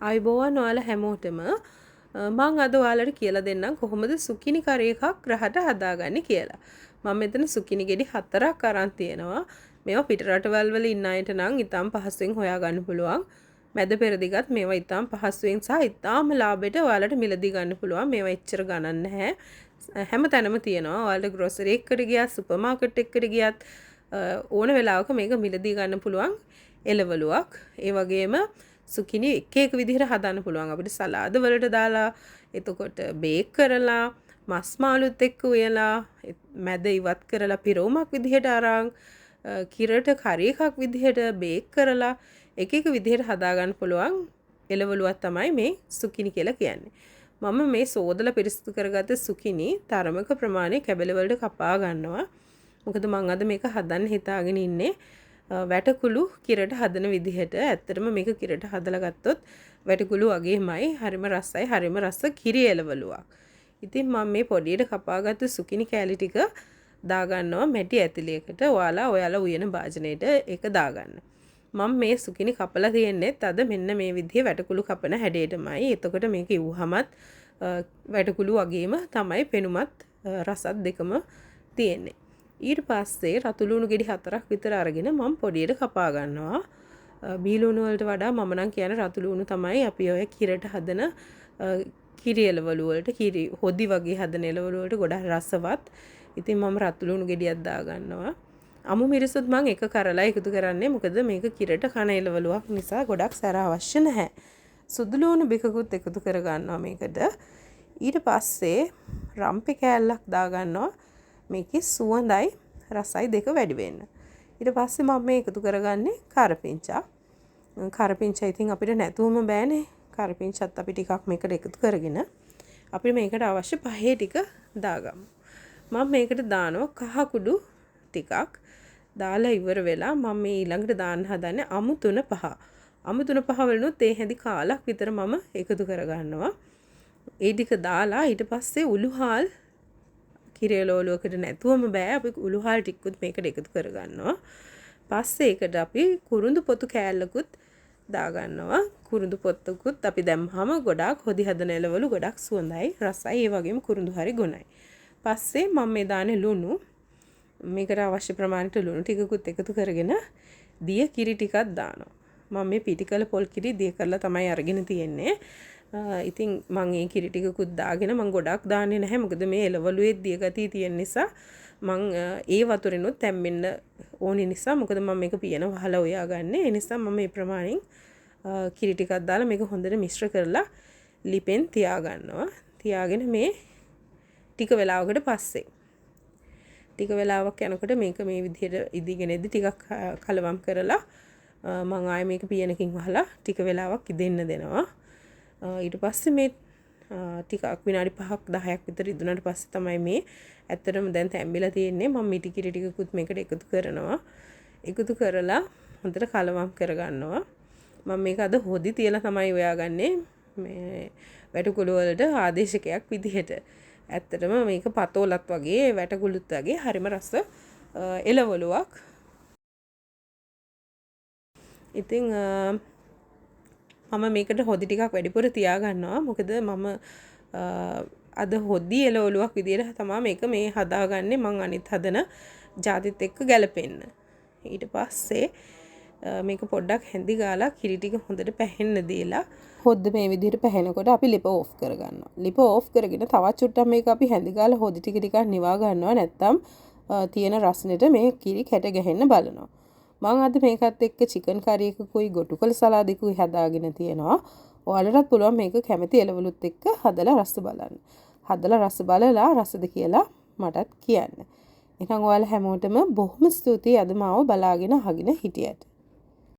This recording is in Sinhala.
ආයුබෝවන් ඔයාලා හැමෝටම මම අද ඔයාලට කියලා දෙන්නම් කොහොමද සුකිනි කරි එකක් රහට හදාගන්නේ කියලා. මම මෙතන සුකිනි ගෙඩි 4ක් අරන් තියෙනවා. මේවා පිට රටවල් වල ඉන්න අයට නම් ඉතාම පහසුවෙන් හොයාගන්න පුළුවන්. මැද පෙරදිගත් මේවා ඉතාම පහසුවෙන් සහ ඉතාම ලාභයට ඔයාලට මිලදී ගන්න පුළුවන්. මේවා එච්චර ගණන් නැහැ. හැම තැනම තියෙනවා. ඔයාලට ග්‍රොසරි එකකට ගියත් සුපර් මාකට් එකකට ගියත් ඕන වෙලාවක මේක මිලදී ගන්න පුළුවන් එළවලුවක්. ඒ වගේම සුකිනි එක එක විදිහට හදන්න පුළුවන්. අපිට සලාද වලට දාලා, එතකොට බේක් කරලා, මස් මාළුත් එක්ක උයලා, මැද ඉවත් කරලා පිරෝමක් විදිහට අරන්, කිරට කරි එකක් විදිහට බේක් කරලා එක එක විදිහට හදාගන්න පුළුවන් එළවලුවක් තමයි මේ සුකිනි කියලා කියන්නේ. මම මේ සෝදලා පිරිසිදු කරගත්ත සුකිනි තරමක ප්‍රමාණය කැබලි වලට කපා ගන්නවා. මොකද මම අද මේක හදන්න හිතාගෙන ඉන්නේ වැටකුළු කිරට හදන විදිහට. ඇත්තටම මේක කිරට හදලා ගත්තොත් වැටකුළු වගේමයි හරිම රසයි, හරිම රස කිරි එළවලුවක්. ඉතින් මම මේ පොඩියට කපාගත්තු සුකිනි කෑලි ටික දාගන්නවා මැටි ඇතිලියකට. ඔයාලා උයන භාජනයට ඒක දාගන්න. මම මේ සුකිනි කපලා තියෙන්නේත් අද මෙන්න මේ විදිහේ වැටකුළු කපන හැඩයටමයි. එතකොට මේක ඉව්වහමත් වැටකුළු වගේම තමයි පෙනුමත් රසත් දෙකම තියෙන්නේ. ඊට පස්සේ රතු ලුණු ගෙඩි 4ක් විතර අරගෙන මම පොඩියට කපා ගන්නවා. බී ලුණු වලට වඩා මම නම් කියන්නේ රතු ලුණු තමයි අපි ඔය කිරට හදන කිරි එළවලු වලට, කිරි හොදි වගේ හදන එළවලු වලට ගොඩක් රසවත්. ඉතින් මම රතු ලුණු ගෙඩියක් දා ගන්නවා. අමු මිරිසුත් මම එක කරලා එකතු කරන්නේ. මොකද මේක කිරට කන එළවලුවක් නිසා ගොඩක් සැර අවශ්‍ය නැහැ. සුදු ලුණු බිකකුත් එකතු කර ගන්නවා මේකට. ඊට පස්සේ රම්පේ කෑල්ලක් දා ගන්නවා. මේකේ සුවඳයි රසයි දෙක වැඩි වෙන්න. ඊට පස්සේ මම මේ එකතු කරගන්නේ කරපිංචා. කරපිංචා ඉතින් අපිට නැතුවම බෑනේ. කරපිංචාත් අපි ටිකක් මේකට එකතු කරගෙන අපිට මේකට අවශ්‍ය පහේ ටික දාගමු. මම මේකට දානවා කහ කුඩු ටිකක්. දාලා ඉවර වෙලා මම මේ ඊළඟට දාන්න හදන්නේ අමු තුන පහ. අමු තුන පහ වලුත් ඒ හැඳි කාලක් විතර මම එකතු කරගන්නවා. ඒ ටික දාලා ඊට පස්සේ උළුහාල් කිරි එළවලුවකට නැතුවම බෑ. අපි උළුහාල් ටිකකුත් මේකට එකතු කරගන්නවා. පස්සේ ඒකට අපි කුරුඳු පොතු කෑල්ලකුත් දාගන්නවා. කුරුඳු පොත්තකුත් අපි දැම්මම ගොඩාක් හොදි හදන එළවලු ගොඩක් සුවඳයි, රසයි, ඒ වගේම කුරුඳු හරි ගුණයි. පස්සේ මම මේ දාන්නේ ලුණු. මේකට අවශ්‍ය ප්‍රමාණයට ලුණු ටිකකුත් එකතු කරගෙන දිය කිරි ටිකක් දානවා. මම මේ පිටිකල පොල් කිරි දිය කරලා තමයි අරගෙන තියෙන්නේ. ඉතින් මම මේ කිරි ටිකකුත් දාගෙන මම ගොඩක් දාන්නේ නැහැ. මොකද මේ එළවලුවේ දිය ගතිය තියෙන නිසා මම ඒ වතුරෙනුත් තැම්බෙන්න ඕනේ නිසා. මොකද මම මේක පියන වහලා උයාගන්නේ. ඒ නිසා මම මේ ප්‍රමාණයෙන් කිරි ටිකක් දාලා මේක හොඳට මිශ්‍ර කරලා ලිපෙන් තියාගන්නවා. තියාගෙන මේ ටික වෙලාවකට පස්සේ ටික වෙලාවක් යනකොට මේක මේ විදිහට ඉදීගෙන ඉදි ටිකක් කලවම් කරලා මම ආයෙ මේක පියනකින් වහලා ටික වෙලාවක් ඉදෙන්න දෙනවා. ඊට පස්සේ මේ ටිකක් විනාඩි 5ක් 10ක් විතර ඉදුණාට පස්සේ තමයි මේ ඇත්තටම දැන් තැම්බිලා තියෙන්නේ. මම මිටි කිරි ටිකකුත් මේකට එකතු කරනවා. එකතු කරලා හොඳට කලවම් කරගන්නවා. මම මේක අද හොදි තියලා තමයි හොයාගන්නේ මේ වැටකුළු වලට ආදේශකයක් විදිහට. ඇත්තටම මේක පතෝලත් වගේ වැටකුළුත් වගේ හරිම රස එළවලුවක්. ඉතින් මම මේකට හොදි ටිකක් වැඩිපුර තියාගන්නවා. මොකද මම අද හොදි එළවලුවක් විදිහට තමයි මේක මේ හදාගන්නේ. මං අනිත් හදන ජාතිත් එක්ක ගැලපෙන්න. ඊට පස්සේ මේක පොඩ්ඩක් හැඳි ගාලා කිරි ටික හොඳට පැහෙන්න දීලා හොද්ද මේ විදිහට පැහෙනකොට අපි ලිප ඕෆ් කරගන්නවා. ලිප ඕෆ් කරගෙන තවත් චුට්ටක් මේක අපි හැඳි ගාලා හොදි ටික ටිකක් නිවා ගන්නවා. නැත්තම් තියෙන රසනෙට මේ කිරි කැට ගැහෙන්න බලනවා. මම අද මේකත් එක්ක චිකන් කරි එකකුයි ගොටුකල සලාදෙකුයි හදාගෙන තියෙනවා. ඔයාලටත් පුළුවන් මේක කැමති එළවලුත් එක්ක හදලා රස බලන්න. හදලා රස බලලා රසද කියලා මටත් කියන්න. එහෙනම් ඔයාලා හැමෝටම බොහොම ස්තුතියි අද මාව බලාගෙන අහගෙන හිටියට.